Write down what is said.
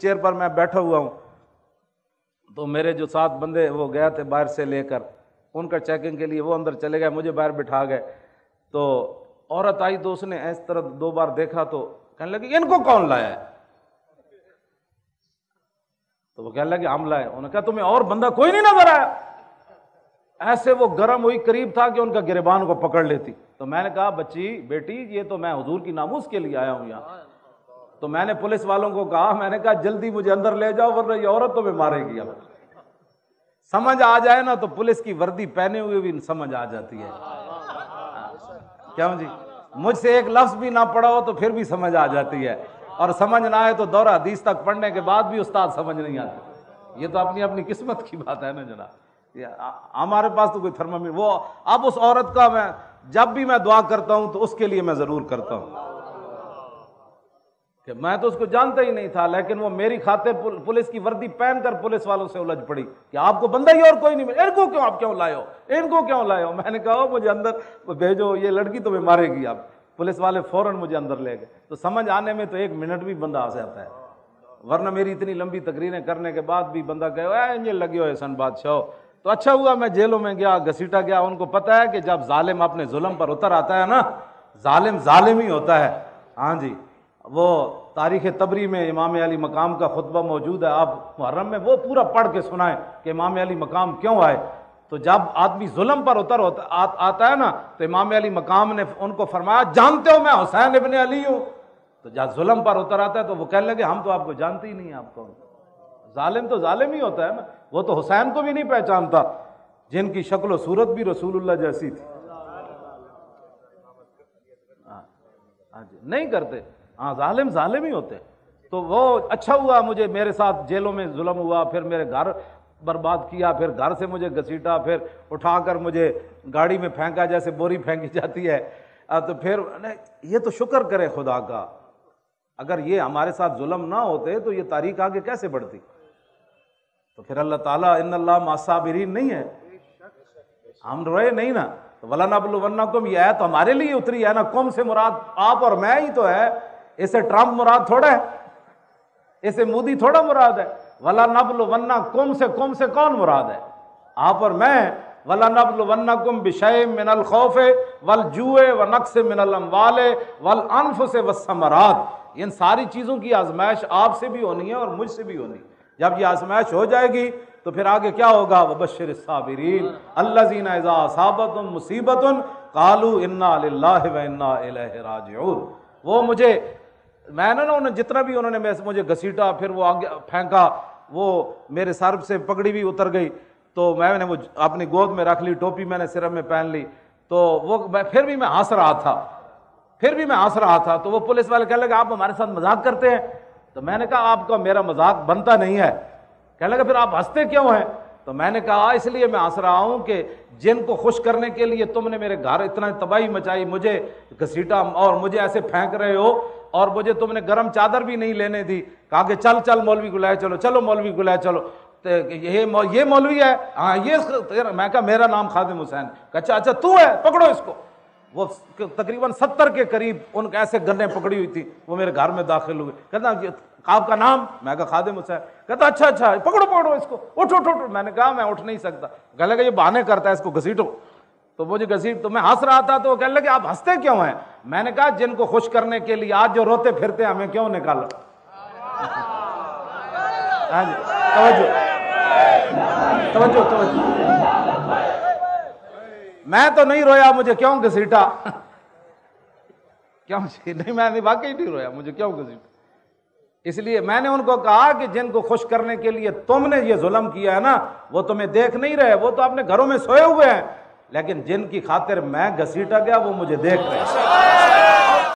Chair پر میں بیٹھا ہوا ہوں، تو میرے جو 7 بندے وہ گئے تھے باہر سے لے کر ان کا چیکنگ کے لیے، وہ اندر چلے گئے، مجھے باہر بٹھا گئے۔ تو عورت آئی تو اس نے اس طرح 2 بار دیکھا تو کہنے لگی ان کو کون لایا ہے؟ تو وہ کہنے لگے ہم لائے۔ انہوں نے کہا تمہیں اور بندہ کوئی نہیں نظر آیا؟ ایسے وہ گرم ہوئی، قریب تھا کہ ان کا گریبان کو پکڑ لیتی۔ تو میں نے کہا بچی بیٹی یہ تو میں حضور کی ناموس کے لیے آیا ہوں یہاں۔ تو میں نے پولیس والوں کو کہا، میں نے کہا جلدی مجھے اندر لے جاؤ ورنہ یہ عورت تمہیں مارے گی۔ اب سمجھ آ جائے نا تو پولیس کی وردی پہنے ہوئے بھی سمجھ آ جاتی ہے۔ کیوں جی؟ مجھ سے ایک لفظ بھی نہ پڑھا ہو تو پھر بھی سمجھ آ جاتی ہے، اور سمجھ نہ آئے تو دورہ حدیث تک پڑھنے کے بعد بھی استاد سمجھ نہیں آتی۔ یہ تو اپنی اپنی قسمت کی بات ہے نا جناب۔ ہمارے پاس تو کوئی تھرمامیٹر وہ اب اس عورت کا میں جب بھی میں دعا کرتا ہوں تو اس کے لیے میں ضرور کرتا ہوں کہ میں تو اس کو جانتا ہی نہیں تھا، لیکن وہ میری خاطر پولیس کی وردی پہن کر پولیس والوں سے الجھ پڑی کہ آپ کو بندہ ہی اور کوئی نہیں ملا، ان کو کیوں آپ کیوں لائے ہو، ان کو کیوں لائے ہو؟ میں نے کہا مجھے اندر بھیجو، یہ لڑکی تمہیں مارے گی۔ اب پولیس والے فوراً مجھے اندر لے گئے۔ تو سمجھ آنے میں تو 1 منٹ بھی بندہ آ جاتا ہے، ورنہ میری اتنی لمبی تقریریں کرنے کے بعد بھی بندہ کہے انجل لگے ہوئے سن بادشاہ۔ تو اچھا ہوا میں جیلوں میں گیا، گھسیٹا گیا۔ ان کو پتہ ہے کہ جب ظالم اپنے ظلم پر اتر آتا ہے نا، ظالم ظالم ہی ہوتا ہے۔ ہاں جی، وہ تاریخ طبری میں امام علی مقام کا خطبہ موجود ہے، آپ محرم میں وہ پورا پڑھ کے سنائیں کہ امام علی مقام کیوں آئے۔ تو جب آدمی ظلم پر آتا ہے نا تو امام علی مقام نے ان کو فرمایا جانتے ہو میں حسین ابن علی ہوں؟ تو جب ظلم پر اتر آتا ہے تو وہ کہنے لگے ہم تو آپ کو جانتے ہی نہیں ہیں، آپ کون؟ ظالم تو ظالم ہی ہوتا ہے نا، وہ تو حسین کو بھی نہیں پہچانتا جن کی شکل و صورت بھی رسول اللہ جیسی تھی۔ ہاں جی، نہیں کرتے، ہاں ظالم ظالم ہی ہوتے۔ تو وہ اچھا ہوا مجھے میرے ساتھ جیلوں میں ظلم ہوا، پھر میرے گھر برباد کیا، پھر گھر سے مجھے گھسیٹا، پھر اٹھا کر مجھے گاڑی میں پھینکا جیسے بوری پھینکی جاتی ہے۔ تو پھر یہ تو شکر کرے خدا کا، اگر یہ ہمارے ساتھ ظلم نہ ہوتے تو یہ تاریخ آگے کیسے بڑھتی؟ تو پھر اللہ تعالیٰ ان اللہ مع الصابرین نہیں ہے، ہم روئے نہیں نا۔ تو وَلَنَبْلُوَنَّكُمْ یہ آیت تو ہمارے لیے اتری ہے نا، کم سے مراد آپ اور میں ہی تو ہے، اسے ٹرمپ مراد تھوڑا ہے، اسے مودی تھوڑا مراد ہے۔ وَلَنَبْلُوَنَّكُمْ سے کم سے کون مراد ہے؟ آپ اور میں۔ وَلَنَبْلُوَنَّكُمْ بِشَيْءٍ مِّنَ الْخَوْفِ وَالْجُوعِ وَنَقْصٍ مِّنَ الْأَمْوَالِ وَالْأَنفُسِ وَالثَّمَرَاتِ، ان ساری چیزوں کی آزمائش آپ سے بھی ہونی ہے اور مجھ سے بھی ہونی ہے۔ جب یہ آزمائش ہو جائے گی تو پھر آگے کیا ہوگا؟ وَبَشِّرِ الصَّابِرِينَ الَّذِينَ إِذَا أَصَابَتْهُمْ مُصِيبَةٌ قَالُوا إِنَّا لِلَّهِ وَإِنَّا إِلَيْهِ راجعون۔ وہ مجھے میں نے انہوں نے جتنا بھی انہوں نے مجھے گھسیٹا، پھر وہ آگے پھینکا، وہ میرے سر سے پگڑی بھی اتر گئی، تو میں نے وہ اپنی گود میں رکھ لی، ٹوپی میں نے سر میں پہن لی، تو وہ پھر بھی میں ہنس رہا تھا، تو وہ پولیس والے کہنے لگے آپ ہمارے ساتھ مذاق کرتے ہیں؟ تو میں نے کہا آپ کا میرا مذاق بنتا نہیں ہے۔ کہنے لگا پھر آپ ہنستے کیوں ہیں؟ تو میں نے کہا اس لیے میں ہنس رہا ہوں کہ جن کو خوش کرنے کے لیے تم نے میرے گھر اتنا تباہی مچائی، مجھے گھسیٹا اور مجھے ایسے پھینک رہے ہو، اور مجھے تم نے گرم چادر بھی نہیں لینے دی، کہا کہ چل مولوی کو لے چلو، چلو مولوی کو لے چلو، یہ مولوی ہے؟ ہاں یہ۔ میں کہا میرا نام خادم حسین۔ اچھا تو ہے، پکڑو اس کو۔ وہ تقریباً 70 کے قریب ان کے ایسے گنیں پکڑی ہوئی تھی، وہ میرے گھر میں داخل ہوئے۔ کہتا آپ کا نام؟ میں کہا خادم حسین۔ کہتا اچھا پکڑو اس کو، اٹھو۔ میں نے کہا میں اٹھ نہیں سکتا۔ کہنے لگا یہ بہانے کرتا ہے، اس کو گھسیٹو۔ تو مجھے تو میں ہنس رہا تھا، تو وہ کہنے لگے آپ ہنستے کیوں ہیں؟ میں نے کہا جن کو خوش کرنے کے لیے آج جو روتے پھرتے ہمیں کیوں نکالا؟ توجہ۔ میں تو نہیں رویا، مجھے کیوں گھسیٹا؟ کیوں نہیں، میں واقعی نہیں رویا، مجھے کیوں گھسیٹا؟ اس لیے میں نے ان کو کہا کہ جن کو خوش کرنے کے لیے تم نے یہ ظلم کیا ہے نا، وہ تمہیں دیکھ نہیں رہے، وہ تو اپنے گھروں میں سوئے ہوئے ہیں، لیکن جن کی خاطر میں گھسیٹا گیا وہ مجھے دیکھ رہے ہیں۔